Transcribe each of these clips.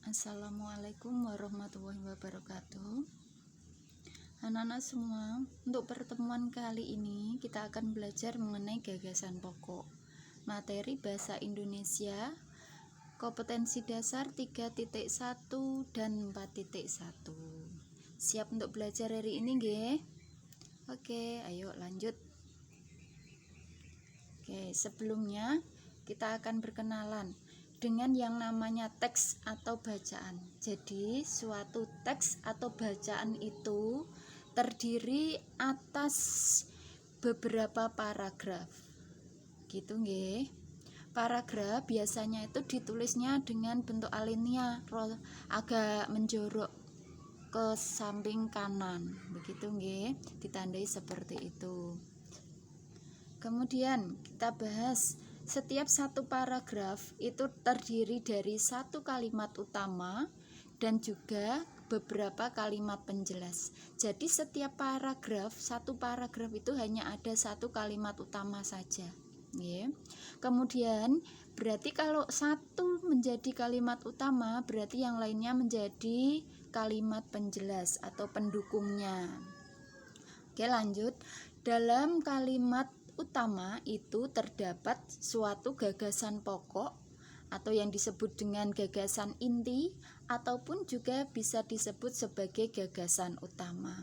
Assalamualaikum warahmatullahi wabarakatuh. Anak-anak semua, untuk pertemuan kali ini kita akan belajar mengenai gagasan pokok materi bahasa Indonesia kompetensi dasar 3.1 dan 4.1. Siap untuk belajar hari ini, nggih? Oke, ayo lanjut. Oke, sebelumnya kita akan berkenalan dengan yang namanya teks atau bacaan. Jadi, suatu teks atau bacaan itu terdiri atas beberapa paragraf. Gitu nggih. Paragraf biasanya itu ditulisnya dengan bentuk alinea, agak menjorok ke samping kanan. Begitu nggih, ditandai seperti itu. Kemudian kita bahas setiap satu paragraf itu terdiri dari satu kalimat utama dan juga beberapa kalimat penjelas. Jadi setiap paragraf, satu paragraf itu hanya ada satu kalimat utama saja. Kemudian berarti kalau satu menjadi kalimat utama, berarti yang lainnya menjadi kalimat penjelas atau pendukungnya. Oke, lanjut. Dalam kalimat utama itu terdapat suatu gagasan pokok atau yang disebut dengan gagasan inti ataupun juga bisa disebut sebagai gagasan utama.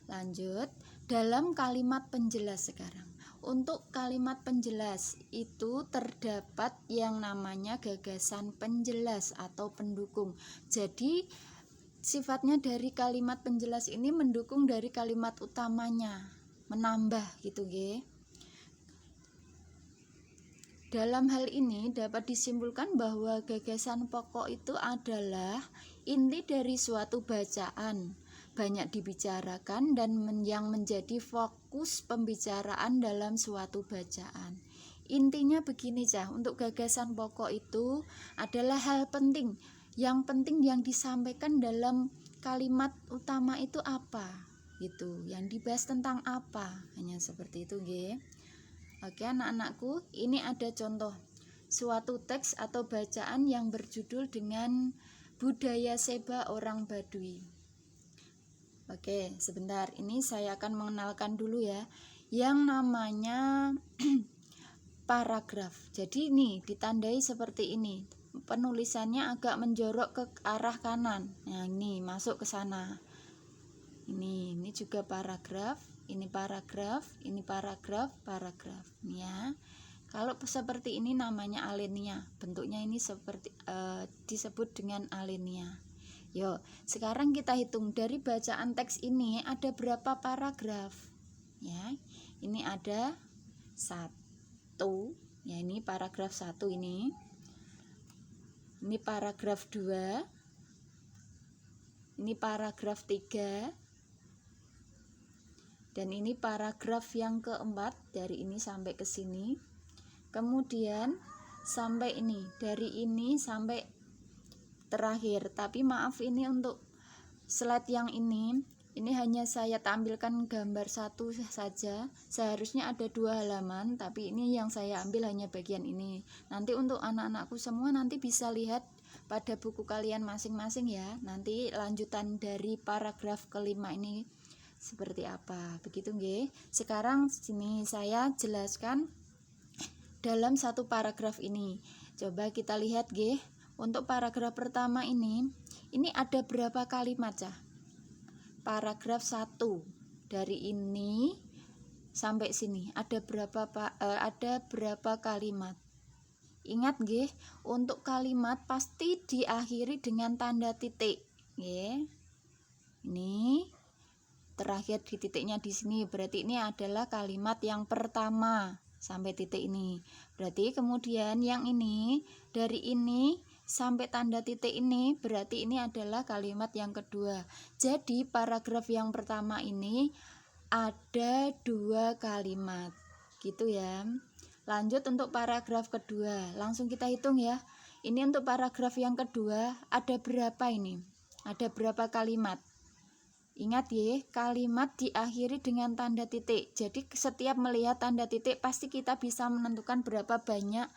Lanjut, dalam kalimat penjelas sekarang. Untuk kalimat penjelas itu terdapat yang namanya gagasan penjelas atau pendukung. Jadi sifatnya dari kalimat penjelas ini mendukung dari kalimat utamanya, menambah gitu nggih. Dalam hal ini dapat disimpulkan bahwa gagasan pokok itu adalah inti dari suatu bacaan, banyak dibicarakan dan yang menjadi fokus pembicaraan dalam suatu bacaan. Intinya begini Cah, untuk gagasan pokok itu adalah hal penting. Yang penting yang disampaikan dalam kalimat utama itu apa? Gitu, yang dibahas tentang apa, hanya seperti itu nggih. Oke anak-anakku, ini ada contoh suatu teks atau bacaan yang berjudul dengan budaya Seba orang Baduy. Oke, sebentar, ini saya akan mengenalkan dulu ya yang namanya paragraf. Jadi ini ditandai seperti ini, penulisannya agak menjorok ke arah kanan. Nah ini masuk ke sana. Ini juga paragraf, ini paragraf, ini paragraf, paragraf. Ya. Kalau seperti ini namanya alinea. Bentuknya ini seperti disebut dengan alinea. Yo, sekarang kita hitung dari bacaan teks ini ada berapa paragraf? Ya. Ini ada 1. Ya, ini paragraf 1 ini. Ini paragraf 2. Ini paragraf 3. Dan ini paragraf yang keempat, dari ini sampai ke sini. Kemudian sampai ini, dari ini sampai terakhir. Tapi maaf, ini untuk slide yang ini hanya saya tampilkan gambar satu saja. Seharusnya ada 2 halaman, tapi ini yang saya ambil hanya bagian ini. Nanti untuk anak-anakku semua nanti bisa lihat pada buku kalian masing-masing ya. Nanti lanjutan dari paragraf kelima ini seperti apa, begitu nggih. Sekarang sini saya jelaskan dalam satu paragraf ini. Coba kita lihat nggih. Untuk paragraf pertama ini ada berapa kalimat Cah? Paragraf 1 dari ini sampai sini ada berapa kalimat? Ingat nggih, untuk kalimat pasti diakhiri dengan tanda titik nggih. Ini terakhir di titiknya di sini, berarti ini adalah kalimat yang pertama sampai titik ini. Berarti kemudian yang ini dari ini sampai tanda titik ini, berarti ini adalah kalimat yang kedua. Jadi paragraf yang pertama ini ada 2 kalimat gitu ya. Lanjut untuk paragraf kedua, langsung kita hitung ya. Ini untuk paragraf yang kedua ada berapa ini? Ada berapa kalimat? Ingat ya, kalimat diakhiri dengan tanda titik. Jadi setiap melihat tanda titik pasti kita bisa menentukan berapa banyak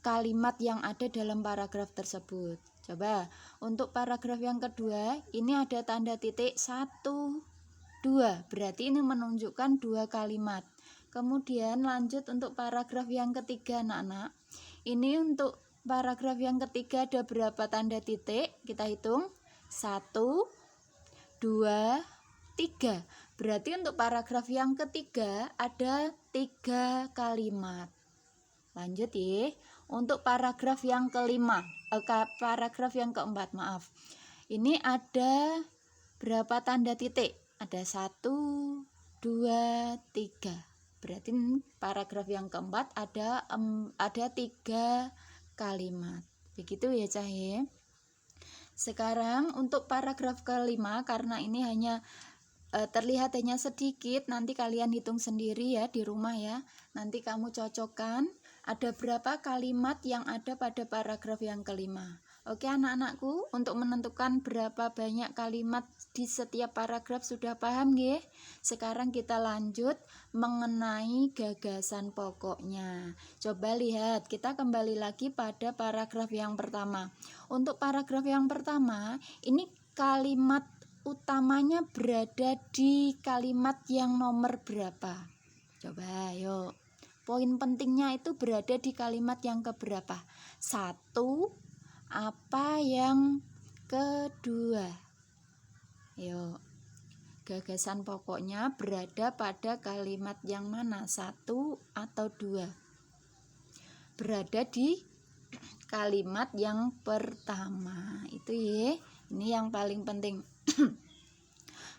kalimat yang ada dalam paragraf tersebut. Coba untuk paragraf yang kedua ini ada tanda titik 1, 2, berarti ini menunjukkan 2 kalimat. Kemudian lanjut untuk paragraf yang ketiga anak-anak. Ini untuk paragraf yang ketiga ada berapa tanda titik? Kita hitung 1, 2, 3. Berarti untuk paragraf yang ketiga ada 3 kalimat. Lanjut ya. Untuk paragraf yang kelima, paragraf yang keempat, maaf. Ini ada berapa tanda titik? Ada 1, 2, 3. Berarti paragraf yang keempat ada 3 kalimat. Begitu ya Cahye. Sekarang untuk paragraf kelima, karena ini hanya terlihat hanya sedikit, nanti kalian hitung sendiri ya di rumah ya. Nanti kamu cocokkan ada berapa kalimat yang ada pada paragraf yang kelima. Oke anak-anakku, untuk menentukan berapa banyak kalimat di setiap paragraf sudah paham nggih? Sekarang kita lanjut mengenai gagasan pokoknya. Coba lihat, kita kembali lagi pada paragraf yang pertama. Untuk paragraf yang pertama, ini kalimat utamanya berada di kalimat yang nomor berapa? Coba yuk. Poin pentingnya itu berada di kalimat yang keberapa? 1 apa yang kedua? Yuk. Gagasan pokoknya berada pada kalimat yang mana? 1 atau 2? Berada di kalimat yang pertama. Itu ya. Ini yang paling penting.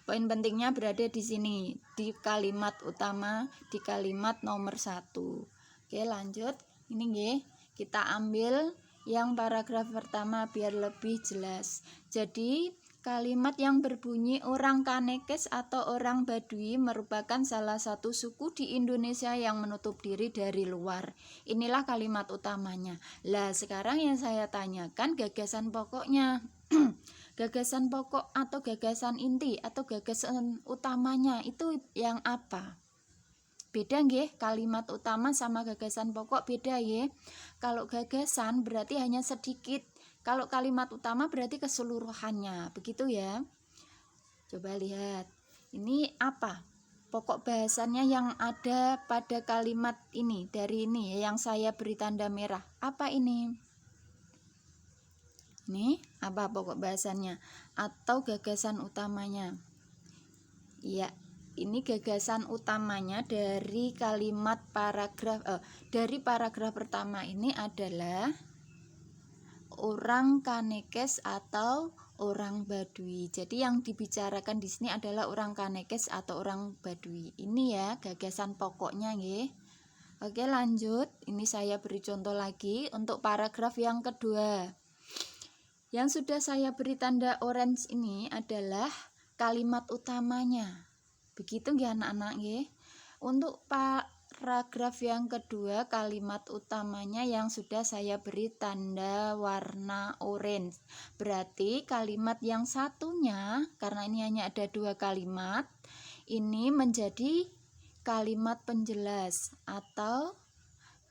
Poin pentingnya berada di sini, di kalimat utama, di kalimat nomor 1. Oke, lanjut. Ini nggih, kita ambil yang paragraf pertama biar lebih jelas. Jadi, kalimat yang berbunyi orang Kanekes atau orang Baduy merupakan salah satu suku di Indonesia yang menutup diri dari luar. Inilah kalimat utamanya. Lah, sekarang yang saya tanyakan gagasan pokoknya. Gagasan pokok atau gagasan inti atau gagasan utamanya itu yang apa? Beda nggih, kalimat utama sama gagasan pokok beda ya. Kalau gagasan berarti hanya sedikit. Kalau kalimat utama berarti keseluruhannya. Begitu ya. Coba lihat. Ini apa? Pokok bahasannya yang ada pada kalimat ini, dari ini yang saya beri tanda merah. Apa ini? Ini apa pokok bahasannya atau gagasan utamanya? Ya, ini gagasan utamanya dari kalimat dari paragraf pertama ini adalah orang Kanekes atau orang Baduy. Jadi yang dibicarakan di sini adalah orang Kanekes atau orang Baduy. Ini ya gagasan pokoknya nggih. Oke, lanjut. Ini saya beri contoh lagi untuk paragraf yang kedua. Yang sudah saya beri tanda orange ini adalah kalimat utamanya. Begitu nggih anak-anak nggih. Untuk paragraf yang kedua, kalimat utamanya yang sudah saya beri tanda warna orange. Berarti kalimat yang satunya, karena ini hanya ada 2 kalimat, ini menjadi kalimat penjelas atau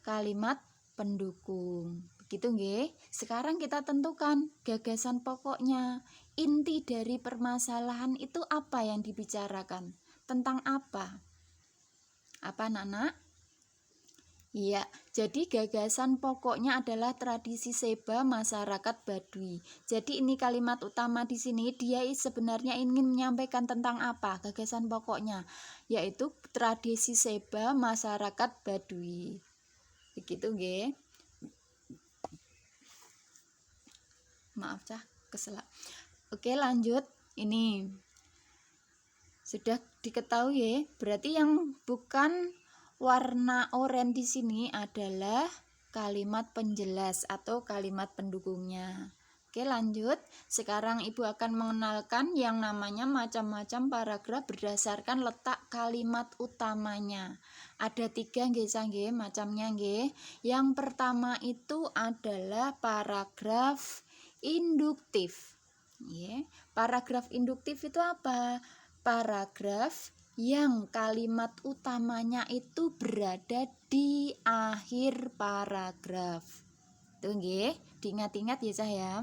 kalimat pendukung. Begitu nggih. Sekarang kita tentukan gagasan pokoknya. Inti dari permasalahan itu apa yang dibicarakan? Tentang apa? Apa anak-anak? Iya, jadi gagasan pokoknya adalah tradisi seba masyarakat Baduy. Jadi ini kalimat utama di sini, dia sebenarnya ingin menyampaikan tentang apa? Gagasan pokoknya, yaitu tradisi seba masyarakat Baduy. Begitu nggih. Maaf cah, keselak. Oke, lanjut. Ini sudah diketahui ya. Berarti yang bukan warna oranye di sini adalah kalimat penjelas atau kalimat pendukungnya. Oke, lanjut. Sekarang Ibu akan mengenalkan yang namanya macam-macam paragraf berdasarkan letak kalimat utamanya. Ada 3 nggih macamnya nggih. Yang pertama itu adalah paragraf induktif. Ya, paragraf induktif itu apa? Paragraf yang kalimat utamanya itu berada di akhir paragraf. Tuh nggih, diingat-ingat ya Cah ya.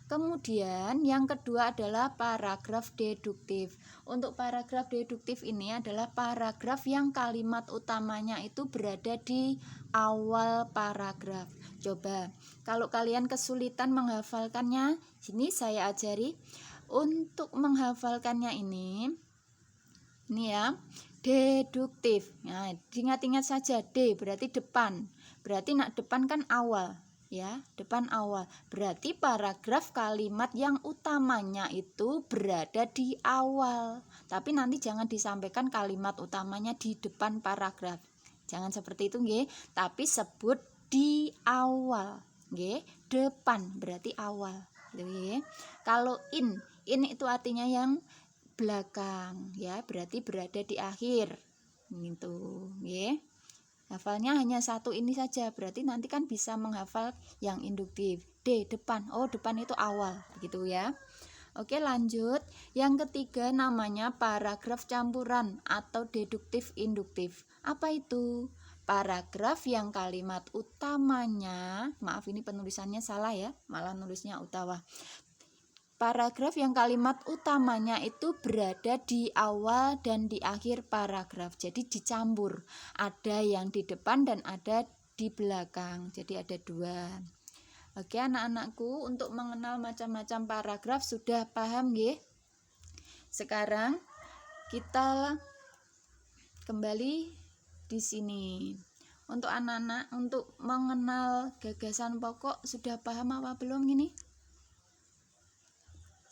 Kemudian yang kedua adalah paragraf deduktif. Untuk paragraf deduktif ini adalah paragraf yang kalimat utamanya itu berada di awal paragraf. Coba, kalau kalian kesulitan menghafalkannya, sini saya ajari. Untuk menghafalkannya ini ya, deduktif. Nah, diingat-ingat saja, D berarti depan. Berarti nak depan kan awal. Ya, depan awal. Berarti paragraf kalimat yang utamanya itu berada di awal. Tapi nanti jangan disampaikan kalimat utamanya di depan paragraf. Jangan seperti itu nggih, tapi sebut di awal. Nggih, depan berarti awal. Nggih. Kalau in itu artinya yang belakang ya, berarti berada di akhir. Gitu, nggih. Hafalnya hanya satu ini saja, berarti nanti kan bisa menghafal yang induktif. D depan, oh depan itu awal, begitu ya. Oke, lanjut. Yang ketiga namanya paragraf campuran atau deduktif induktif. Apa itu? Paragraf yang kalimat utamanya, maaf ini penulisannya salah ya, malah nulisnya utawa. Paragraf yang kalimat utamanya itu berada di awal dan di akhir paragraf. Jadi dicampur. Ada yang di depan dan ada di belakang. Jadi ada dua. Oke anak-anakku, untuk mengenal macam-macam paragraf sudah paham nggih? Sekarang kita kembali di sini. Untuk anak-anak, untuk mengenal gagasan pokok sudah paham apa belum ini?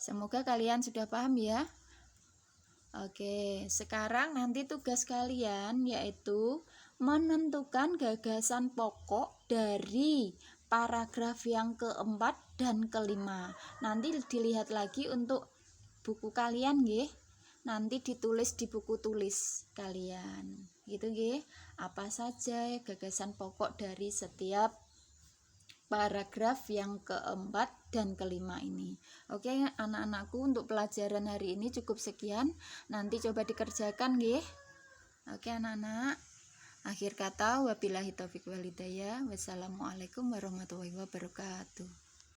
Semoga kalian sudah paham ya. Oke, sekarang nanti tugas kalian yaitu menentukan gagasan pokok dari paragraf yang keempat dan kelima. Nanti dilihat lagi untuk buku kalian nggih. Nanti ditulis di buku tulis kalian. Gitu nggih. Apa saja gagasan pokok dari setiap paragraf yang keempat dan kelima ini. Oke anak-anakku, untuk pelajaran hari ini cukup sekian. Nanti coba dikerjakan nggih. Oke anak-anak, akhir kata wabillahi taufiq wal hidayah. Wassalamualaikum warahmatullahi wabarakatuh.